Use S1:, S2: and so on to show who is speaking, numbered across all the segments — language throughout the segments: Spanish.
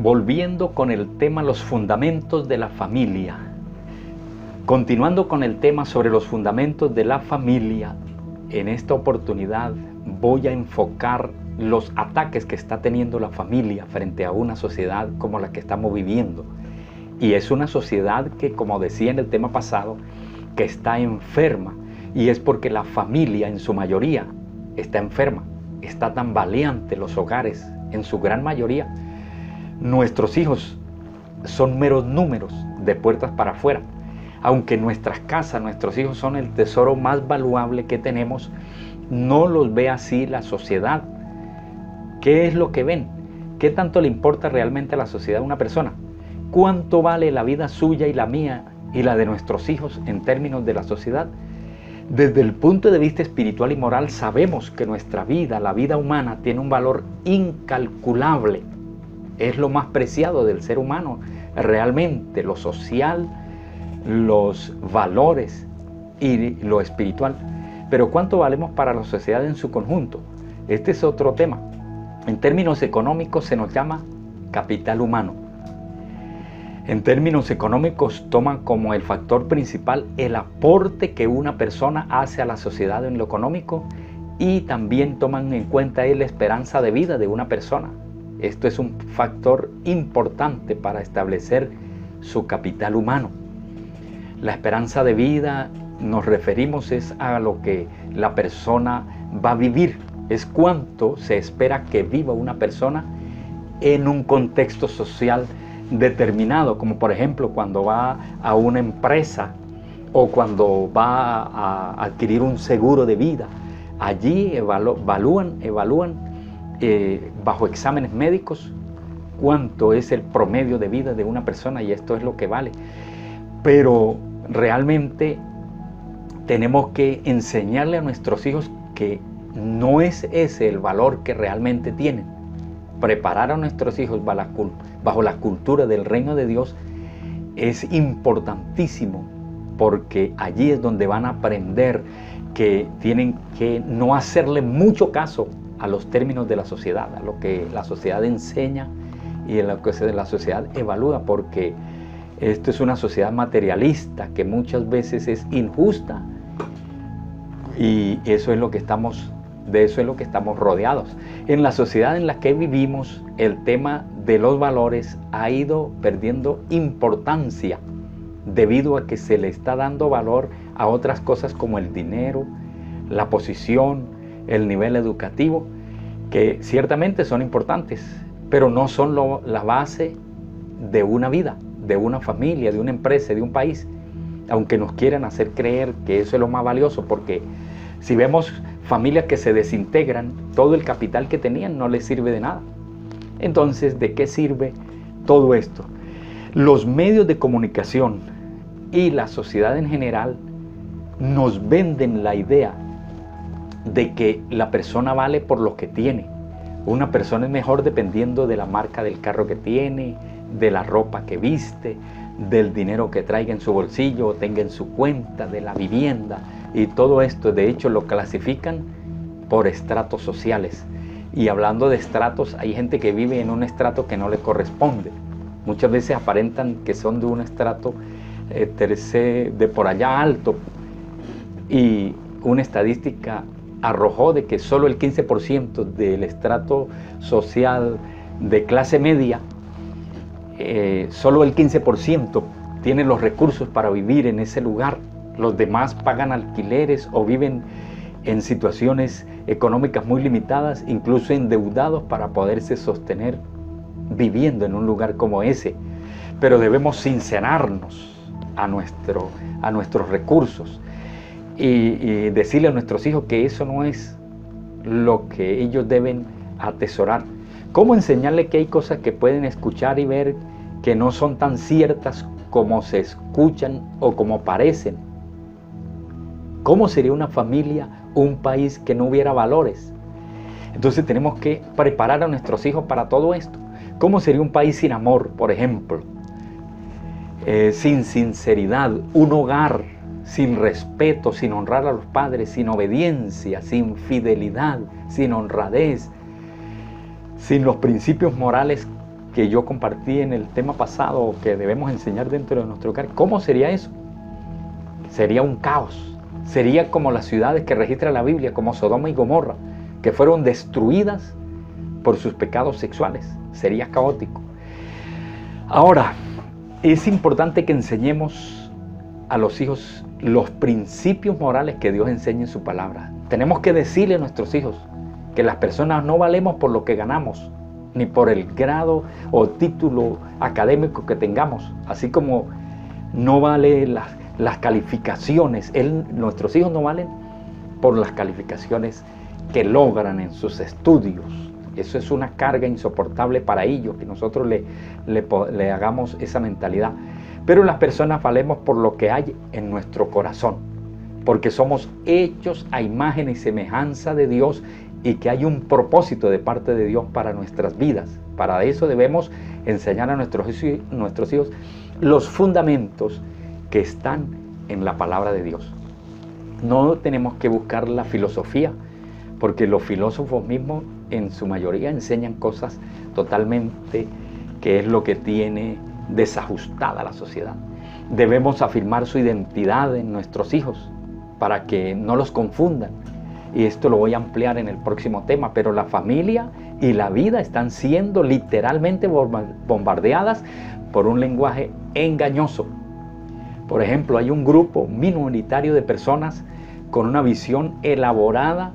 S1: volviendo con el tema los fundamentos de la familia. Continuando con el tema sobre los fundamentos de la familia, en esta oportunidad voy a enfocar los ataques que está teniendo la familia frente a una sociedad como la que estamos viviendo. Y es una sociedad que, como decía en el tema pasado, que está enferma. Y es porque la familia en su mayoría está enferma. Está tambaleante los hogares en su gran mayoría. Nuestros hijos son meros números de puertas para afuera. Aunque en nuestras casas nuestros hijos son el tesoro más valuable que tenemos, no los ve así la sociedad. ¿Qué es lo que ven? ¿Qué tanto le importa realmente a la sociedad una persona? ¿Cuánto vale la vida suya y la mía y la de nuestros hijos en términos de la sociedad? Desde el punto de vista espiritual y moral sabemos que nuestra vida, la vida humana, tiene un valor incalculable. Es lo más preciado del ser humano, realmente lo social, los valores y lo espiritual. Pero ¿cuánto valemos para la sociedad en su conjunto? Este es otro tema. En términos económicos se nos llama capital humano. En términos económicos toman como el factor principal el aporte que una persona hace a la sociedad en lo económico, y también toman en cuenta la esperanza de vida de una persona. Esto es un factor importante para establecer su capital humano. La esperanza de vida nos referimos es a lo que la persona va a vivir. Es cuánto se espera que viva una persona en un contexto social determinado, como por ejemplo cuando va a una empresa o cuando va a adquirir un seguro de vida. Allí evalúan bajo exámenes médicos cuánto es el promedio de vida de una persona, y esto es lo que vale. Pero realmente tenemos que enseñarle a nuestros hijos que no es ese el valor que realmente tienen. Preparar a nuestros hijos bajo la cultura del reino de Dios es importantísimo, porque allí es donde van a aprender que tienen que no hacerle mucho caso a los términos de la sociedad, a lo que la sociedad enseña y a lo que la sociedad evalúa, porque esto es una sociedad materialista que muchas veces es injusta, y de eso es lo que estamos rodeados. En la sociedad en la que vivimos, el tema de los valores ha ido perdiendo importancia debido a que se le está dando valor a otras cosas como el dinero, la posición, el nivel educativo, que ciertamente son importantes, pero no son la base de una vida, de una familia, de una empresa, de un país, aunque nos quieran hacer creer que eso es lo más valioso, porque si vemos familias que se desintegran, todo el capital que tenían no les sirve de nada. Entonces, ¿de qué sirve todo esto? Los medios de comunicación y la sociedad en general nos venden la idea de que la persona vale por lo que tiene. Una persona es mejor dependiendo de la marca del carro que tiene, de la ropa que viste, del dinero que traiga en su bolsillo o tenga en su cuenta, de la vivienda. Y todo esto, de hecho, lo clasifican por estratos sociales. Y hablando de estratos, hay gente que vive en un estrato que no le corresponde. Muchas veces aparentan que son de un estrato de por allá alto. Y una estadística arrojó de que solo el 15% del estrato social de clase media, solo el 15% tiene los recursos para vivir en ese lugar. Los demás pagan alquileres o viven en situaciones económicas muy limitadas, incluso endeudados para poderse sostener viviendo en un lugar como ese. Pero debemos sincerarnos a nuestros recursos y decirle a nuestros hijos que eso no es lo que ellos deben atesorar. ¿Cómo enseñarle que hay cosas que pueden escuchar y ver que no son tan ciertas como se escuchan o como parecen? ¿Cómo sería una familia, un país que no hubiera valores? Entonces tenemos que preparar a nuestros hijos para todo esto. ¿Cómo sería un país sin amor, por ejemplo? Sin sinceridad, un hogar sin respeto, sin honrar a los padres, sin obediencia, sin fidelidad, sin honradez, sin los principios morales que yo compartí en el tema pasado, que debemos enseñar dentro de nuestro hogar, ¿cómo sería eso? Sería un caos. Sería como las ciudades que registra la Biblia, como Sodoma y Gomorra, que fueron destruidas por sus pecados sexuales. Sería caótico. Ahora, es importante que enseñemos a los hijos los principios morales que Dios enseña en su palabra. Tenemos que decirle a nuestros hijos que las personas no valemos por lo que ganamos, ni por el grado o título académico que tengamos, así como no vale las calificaciones. Nuestros hijos no valen por las calificaciones que logran en sus estudios. Eso es una carga insoportable para ellos, que nosotros le hagamos esa mentalidad. Pero las personas valemos por lo que hay en nuestro corazón, porque somos hechos a imagen y semejanza de Dios, y que hay un propósito de parte de Dios para nuestras vidas. Para eso debemos enseñar a nuestros hijos los fundamentos que están en la palabra de Dios. No tenemos que buscar la filosofía, porque los filósofos mismos en su mayoría enseñan cosas totalmente que es lo que tiene desajustada la sociedad. Debemos afirmar su identidad en nuestros hijos para que no los confundan. Y esto lo voy a ampliar en el próximo tema, pero la familia y la vida están siendo literalmente bombardeadas por un lenguaje engañoso. Por ejemplo, hay un grupo minoritario de personas con una visión elaborada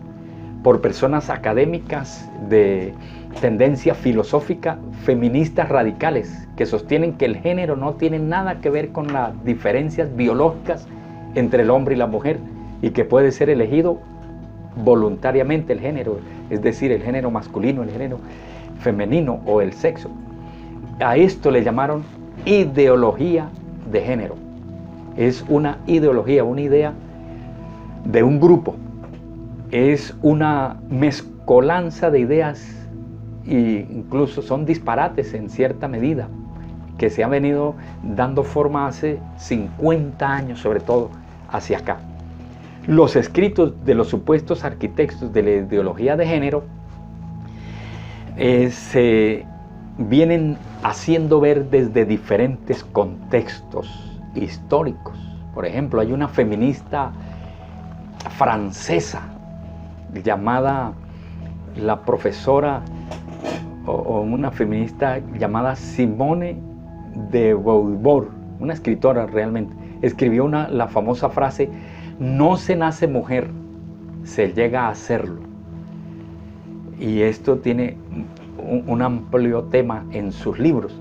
S1: por personas académicas de tendencia filosófica, feministas radicales, que sostienen que el género no tiene nada que ver con las diferencias biológicas entre el hombre y la mujer, y que puede ser elegido voluntariamente el género, es decir, el género masculino, el género femenino o el sexo. A esto le llamaron ideología de género. Es una ideología, una idea de un grupo. Es una mezcolanza de ideas e incluso son disparates en cierta medida, que se han venido dando forma hace 50 años, sobre todo hacia acá. Los escritos de los supuestos arquitectos de la ideología de género se vienen haciendo ver desde diferentes contextos históricos. Por ejemplo, hay una feminista francesa llamada la profesora o una feminista llamada Simone de Beauvoir, una escritora realmente. Escribió la famosa frase: no se nace mujer, se llega a serlo. Y esto tiene un amplio tema en sus libros.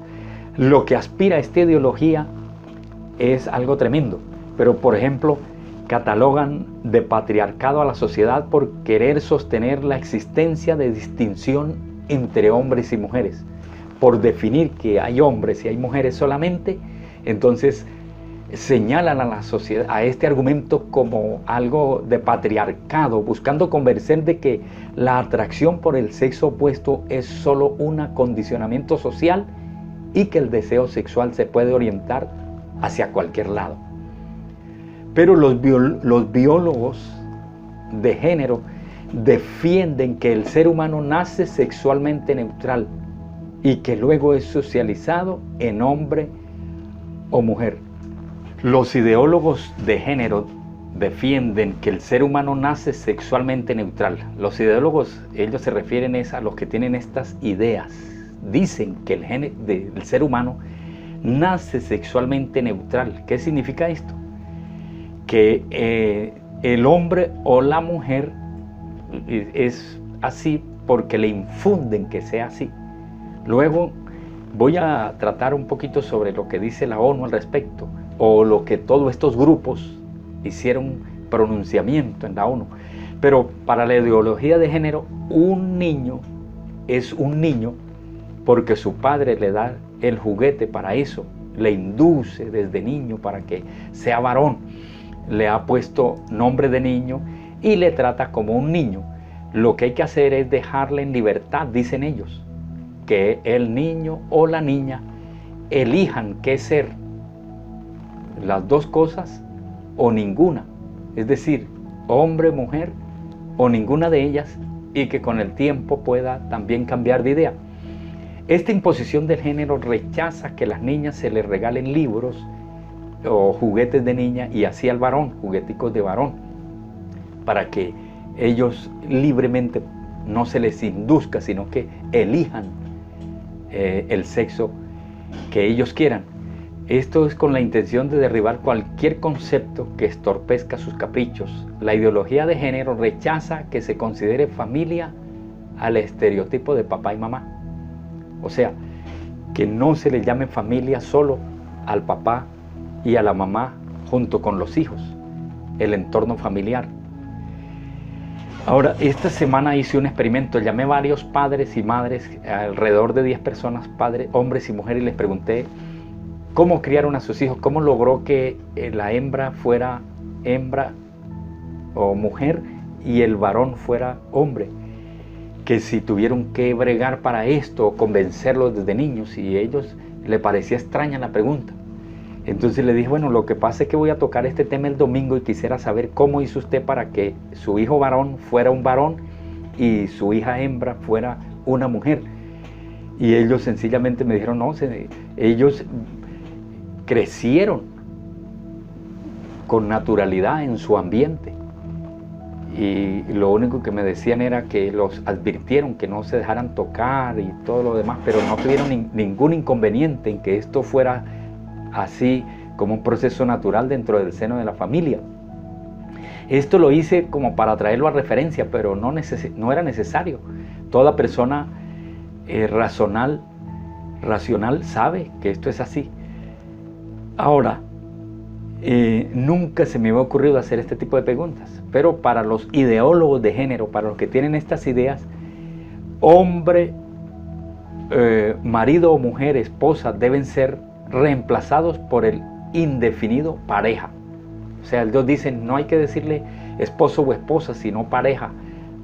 S1: Lo que aspira a esta ideología es algo tremendo, pero por ejemplo catalogan de patriarcado a la sociedad por querer sostener la existencia de distinción entre hombres y mujeres, por definir que hay hombres y hay mujeres solamente. Entonces señalan a la sociedad, a este argumento, como algo de patriarcado, buscando convencer de que la atracción por el sexo opuesto es solo un acondicionamiento social y que el deseo sexual se puede orientar hacia cualquier lado. Pero los biólogos de género defienden que el ser humano nace sexualmente neutral y que luego es socializado en hombre o mujer. Los ideólogos de género defienden que el ser humano nace sexualmente neutral. Los ideólogos, ellos se refieren a los que tienen estas ideas. Dicen que el ser humano nace sexualmente neutral. ¿Qué significa esto? Que el hombre o la mujer es así porque le infunden que sea así. Luego voy a tratar un poquito sobre lo que dice la ONU al respecto, o lo que todos estos grupos hicieron pronunciamiento en la ONU. Pero para la ideología de género, un niño es un niño porque su padre le da el juguete para eso, le induce desde niño para que sea varón, le ha puesto nombre de niño y le trata como un niño. Lo que hay que hacer es dejarle en libertad, dicen ellos, que el niño o la niña elijan qué ser, las dos cosas o ninguna, es decir, hombre, mujer o ninguna de ellas, y que con el tiempo pueda también cambiar de idea. Esta imposición del género rechaza que a las niñas se les regalen libros o juguetes de niña y así al varón, jugueticos de varón, para que ellos libremente no se les induzca, sino que elijan el sexo que ellos quieran. Esto es con la intención de derribar cualquier concepto que estorpezca sus caprichos. La ideología de género rechaza que se considere familia al estereotipo de papá y mamá. O sea, que no se le llame familia solo al papá y a la mamá junto con los hijos, el entorno familiar. Ahora, esta semana hice un experimento, llamé a varios padres y madres, alrededor de 10 personas, padres, hombres y mujeres, y les pregunté cómo criaron a sus hijos, cómo logró que la hembra fuera hembra o mujer y el varón fuera hombre, que si tuvieron que bregar para esto, convencerlos desde niños, y a ellos les parecía extraña la pregunta. Entonces le dije, bueno, lo que pasa es que voy a tocar este tema el domingo y quisiera saber cómo hizo usted para que su hijo varón fuera un varón y su hija hembra fuera una mujer. Y ellos sencillamente me dijeron, no, ellos crecieron con naturalidad en su ambiente. Y lo único que me decían era que los advirtieron que no se dejaran tocar y todo lo demás, pero no tuvieron ningún inconveniente en que esto fuera así como un proceso natural dentro del seno de la familia. Esto lo hice como para traerlo a referencia, pero no era necesario. Toda persona racional sabe que esto es así. Ahora, nunca se me había ocurrido hacer este tipo de preguntas, pero para los ideólogos de género, para los que tienen estas ideas, hombre, marido o mujer, esposa, deben ser reemplazados por el indefinido pareja. O sea, ellos dicen, no hay que decirle esposo o esposa, sino pareja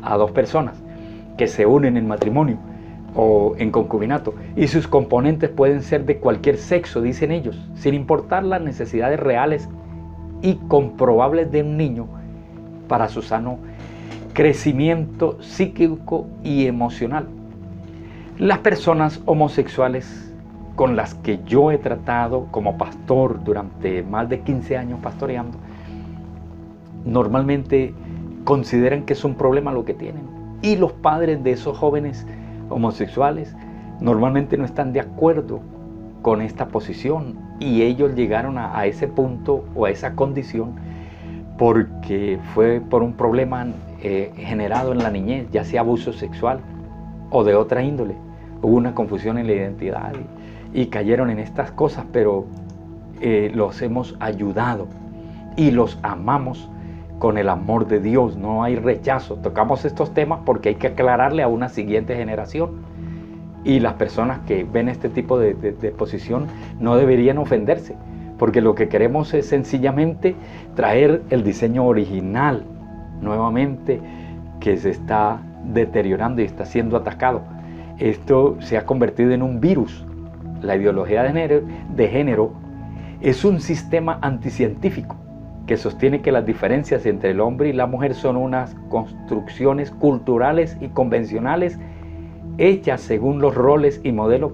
S1: a dos personas que se unen en matrimonio o en concubinato, y sus componentes pueden ser de cualquier sexo, dicen ellos, sin importar las necesidades reales y comprobables de un niño para su sano crecimiento psíquico y emocional. Las personas homosexuales con las que yo he tratado como pastor durante más de 15 años pastoreando, normalmente consideran que es un problema lo que tienen, y los padres de esos jóvenes homosexuales normalmente no están de acuerdo con esta posición, y ellos llegaron a ese punto o a esa condición porque fue por un problema generado en la niñez, ya sea abuso sexual o de otra índole. Hubo una confusión en la identidad y cayeron en estas cosas, pero los hemos ayudado y los amamos con el amor de Dios. No hay rechazo. Tocamos estos temas porque hay que aclararle a una siguiente generación, y las personas que ven este tipo de posición no deberían ofenderse, porque lo que queremos es sencillamente traer el diseño original nuevamente, que se está deteriorando y está siendo atacado. Esto se ha convertido en un virus. La ideología de género es un sistema anticientífico que sostiene que las diferencias entre el hombre y la mujer son unas construcciones culturales y convencionales hechas según los roles y modelos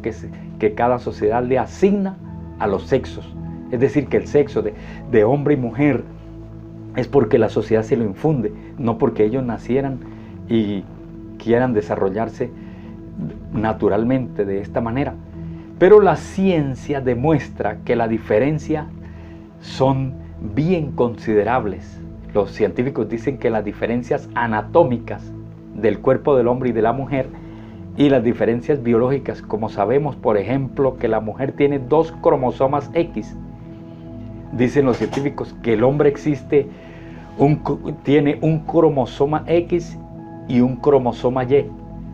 S1: que cada sociedad le asigna a los sexos. Es decir, que el sexo de hombre y mujer es porque la sociedad se lo infunde, no porque ellos nacieran y quieran desarrollarse naturalmente de esta manera. Pero la ciencia demuestra que las diferencias son bien considerables. Los científicos dicen que las diferencias anatómicas del cuerpo del hombre y de la mujer, y las diferencias biológicas, como sabemos, por ejemplo, que la mujer tiene 2 cromosomas X. Dicen los científicos que el hombre tiene un cromosoma X y un cromosoma Y.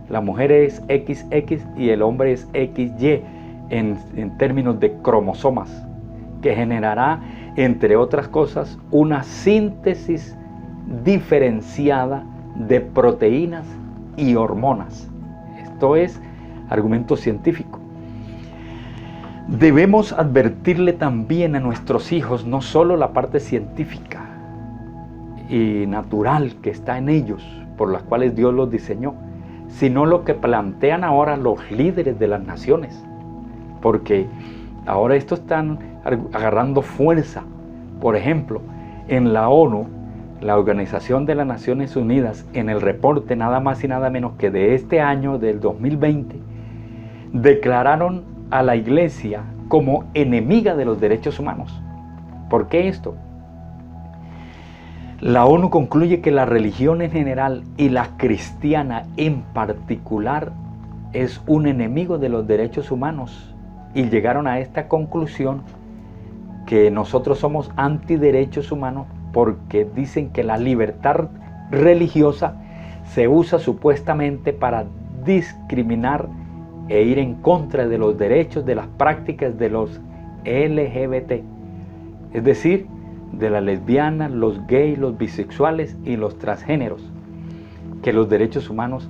S1: La mujer es XX y el hombre es XY en términos de cromosomas, que generará, entre otras cosas, una síntesis diferenciada de proteínas y hormonas. Esto es argumento científico. Debemos advertirle también a nuestros hijos no solo la parte científica y natural que está en ellos, por las cuales Dios los diseñó, sino lo que plantean ahora los líderes de las naciones. Porque ahora esto están agarrando fuerza. Por ejemplo, en la ONU, la Organización de las Naciones Unidas, en el reporte nada más y nada menos que de este año, del 2020, declararon a la Iglesia como enemiga de los derechos humanos. ¿Por qué esto? La ONU concluye que la religión en general y la cristiana en particular es un enemigo de los derechos humanos, y llegaron a esta conclusión que nosotros somos antiderechos humanos porque dicen que la libertad religiosa se usa supuestamente para discriminar e ir en contra de los derechos, de las prácticas de los LGBT, es decir, de las lesbianas, los gays, los bisexuales y los transgéneros, que los derechos humanos,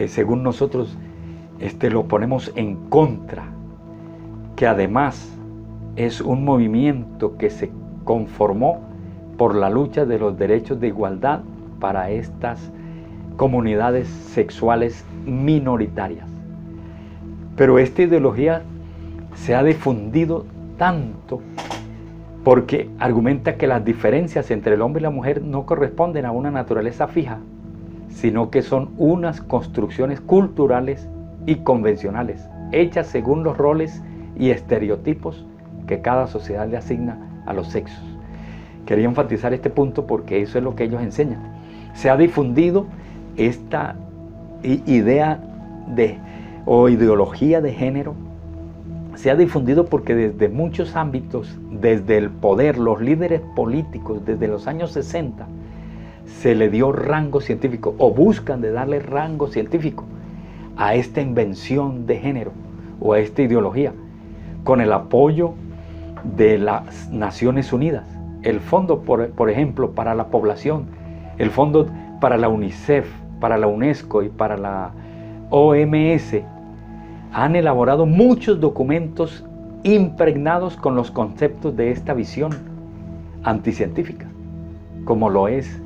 S1: según nosotros, lo ponemos en contra, que además es un movimiento que se conformó por la lucha de los derechos de igualdad para estas comunidades sexuales minoritarias. Pero esta ideología se ha difundido tanto porque argumenta que las diferencias entre el hombre y la mujer no corresponden a una naturaleza fija, sino que son unas construcciones culturales y convencionales, hechas según los roles y estereotipos que cada sociedad le asigna a los sexos. Quería enfatizar este punto porque eso es lo que ellos enseñan. Se ha difundido esta idea o ideología de género, se ha difundido porque desde muchos ámbitos, desde el poder, los líderes políticos, desde los años 60, se le dio rango científico o buscan de darle rango científico a esta invención de género o a esta ideología, con el apoyo de las Naciones Unidas, el Fondo, por ejemplo, para la Población, el Fondo para la UNICEF, para la UNESCO y para la OMS, han elaborado muchos documentos impregnados con los conceptos de esta visión anticientífica, como lo es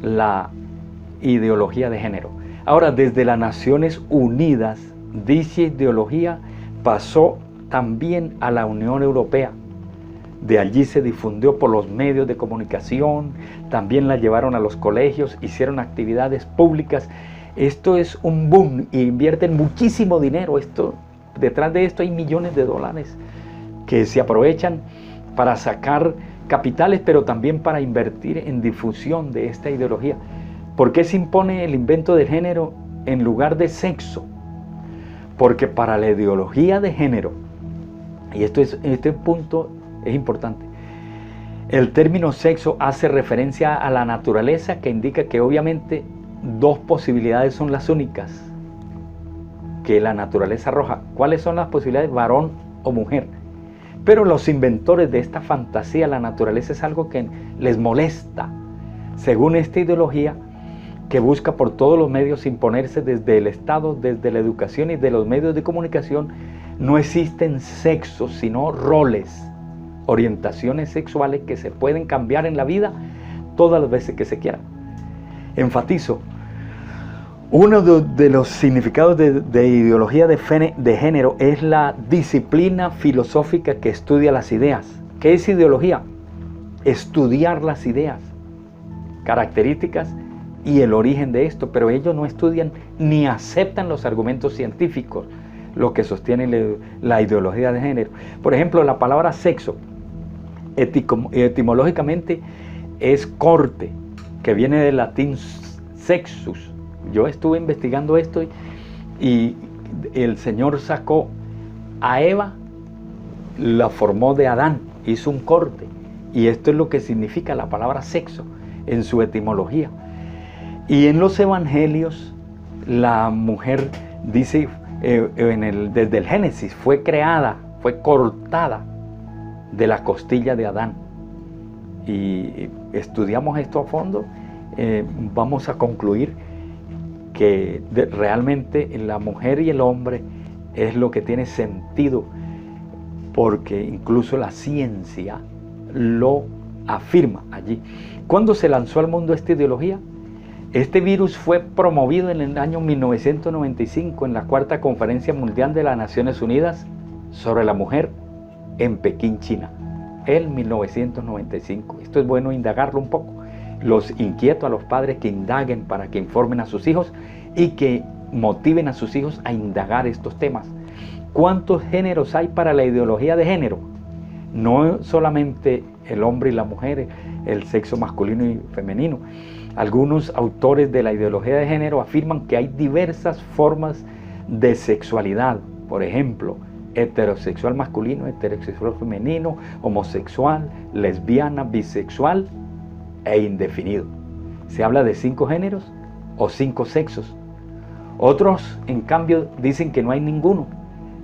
S1: la ideología de género. Ahora, desde las Naciones Unidas, dicha ideología pasó también a la Unión Europea. De allí se difundió por los medios de comunicación, también la llevaron a los colegios, hicieron actividades públicas. Esto es un boom y invierten muchísimo dinero. Detrás de esto hay millones de dólares que se aprovechan para sacar capitales, pero también para invertir en difusión de esta ideología. ¿Por qué se impone el invento del género en lugar de sexo? Porque para la ideología de género, y este punto es importante, el término sexo hace referencia a la naturaleza, que indica que obviamente dos posibilidades son las únicas que la naturaleza arroja. ¿Cuáles son las posibilidades? Varón o mujer. Pero los inventores de esta fantasía, la naturaleza es algo que les molesta. Según esta ideología, que busca por todos los medios imponerse desde el Estado, desde la educación y de los medios de comunicación, no existen sexos, sino roles, orientaciones sexuales que se pueden cambiar en la vida todas las veces que se quiera. Enfatizo, uno de los significados de ideología de género es la disciplina filosófica que estudia las ideas. ¿Qué es ideología? Estudiar las ideas, características y el origen de esto, pero ellos no estudian ni aceptan los argumentos científicos, lo que sostiene la ideología de género. Por ejemplo, la palabra sexo, etimológicamente es corte, que viene del latín sexus. Yo estuve investigando esto y el Señor sacó a Eva, la formó de Adán, hizo un corte, y esto es lo que significa la palabra sexo en su etimología. Y en los evangelios la mujer dice, desde el Génesis fue creada, fue cortada de la costilla de Adán. Y estudiamos esto a fondo, vamos a concluir que realmente la mujer y el hombre es lo que tiene sentido, porque incluso la ciencia lo afirma allí. ¿Cuándo se lanzó al mundo esta ideología? Este virus fue promovido en el año 1995 en la Cuarta Conferencia Mundial de las Naciones Unidas sobre la Mujer en Pekín, China, en 1995. Esto es bueno indagarlo un poco. Los inquieto a los padres que indaguen para que informen a sus hijos y que motiven a sus hijos a indagar estos temas. ¿Cuántos géneros hay para la ideología de género? No solamente el hombre y la mujer, el sexo masculino y femenino. Algunos autores de la ideología de género afirman que hay diversas formas de sexualidad. Por ejemplo, heterosexual masculino, heterosexual femenino, homosexual, lesbiana, bisexual e indefinido. Se habla de 5 géneros o 5 sexos. Otros, en cambio, dicen que no hay ninguno.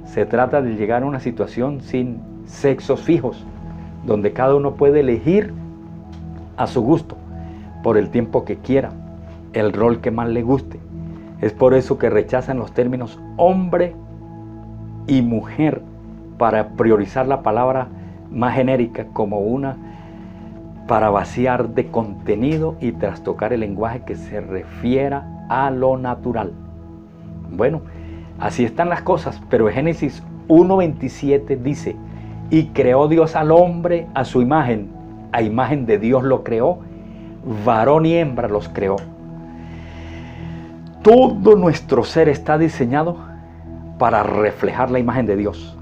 S1: Se trata de llegar a una situación sin sexos fijos, donde cada uno puede elegir a su gusto, por el tiempo que quiera, el rol que más le guste. Es por eso que rechazan los términos hombre y mujer para priorizar la palabra más genérica como una para vaciar de contenido y trastocar el lenguaje que se refiera a lo natural. Bueno, así están las cosas, pero Génesis 1:27 dice: y creó Dios al hombre a su imagen, a imagen de Dios lo creó, varón y hembra los creó. Todo nuestro ser está diseñado para reflejar la imagen de Dios.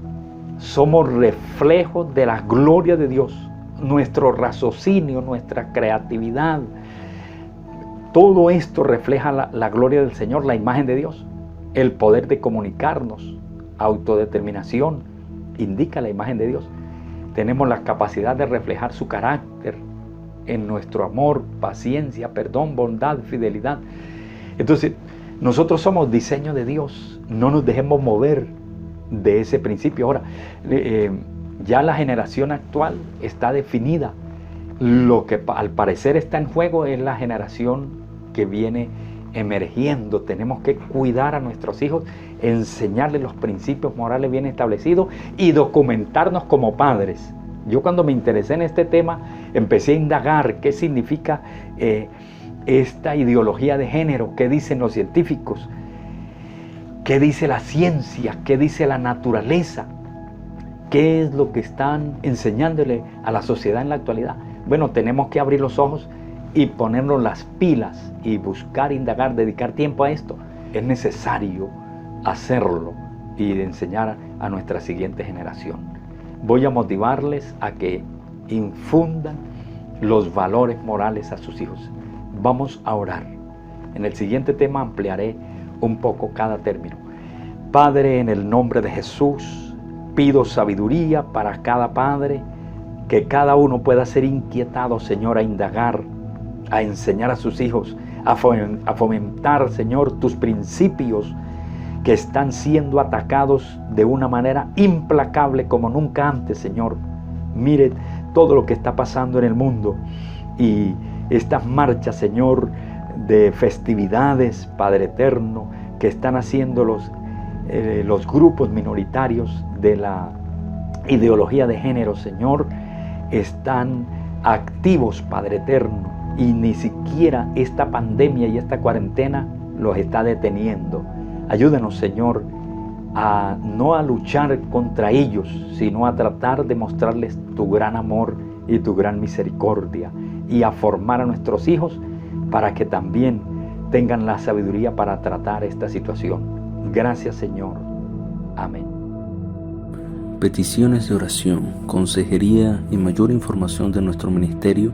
S1: Somos reflejos de la gloria de Dios. Nuestro raciocinio, nuestra creatividad, todo esto refleja la gloria del Señor, la imagen de Dios. El poder de comunicarnos, autodeterminación, indica la imagen de Dios. Tenemos la capacidad de reflejar su carácter en nuestro amor, paciencia, perdón, bondad, fidelidad. Entonces, nosotros somos diseño de Dios. No nos dejemos mover de ese principio. Ahora, ya la generación actual está definida. Lo que al parecer está en juego es la generación que viene emergiendo. Tenemos que cuidar a nuestros hijos, enseñarles los principios morales bien establecidos y documentarnos como padres. Yo cuando me interesé en este tema empecé a indagar qué significa esta ideología de género, qué dicen los científicos, qué dice la ciencia, qué dice la naturaleza, qué es lo que están enseñándole a la sociedad en la actualidad. Bueno, tenemos que abrir los ojos y ponernos las pilas y buscar, indagar, dedicar tiempo a esto. Es necesario hacerlo y enseñar a nuestra siguiente generación. Voy a motivarles a que infundan los valores morales a sus hijos. Vamos a orar. En el siguiente tema ampliaré un poco cada término. Padre, en el nombre de Jesús, pido sabiduría para cada padre, que cada uno pueda ser inquietado, Señor, a indagar, a enseñar a sus hijos, a fomentar, Señor, tus principios que están siendo atacados de una manera implacable como nunca antes, Señor. Mire todo lo que está pasando en el mundo y estas marchas, Señor, de festividades, Padre eterno, que están haciendo los grupos minoritarios de la ideología de género, Señor, están activos, Padre eterno, y ni siquiera esta pandemia y esta cuarentena los está deteniendo. Ayúdenos, Señor, no a luchar contra ellos, sino a tratar de mostrarles tu gran amor y tu gran misericordia, y a formar a nuestros hijos para que también tengan la sabiduría para tratar esta situación. Gracias, Señor. Amén.
S2: Peticiones de oración, consejería y mayor información de nuestro ministerio,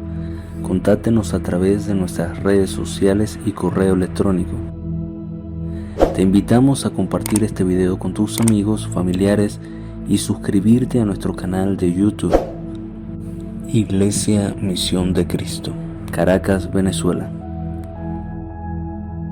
S2: contáctenos a través de nuestras redes sociales y correo electrónico. Te invitamos a compartir este video con tus amigos, familiares y suscribirte a nuestro canal de YouTube. Iglesia Misión de Cristo, Caracas, Venezuela.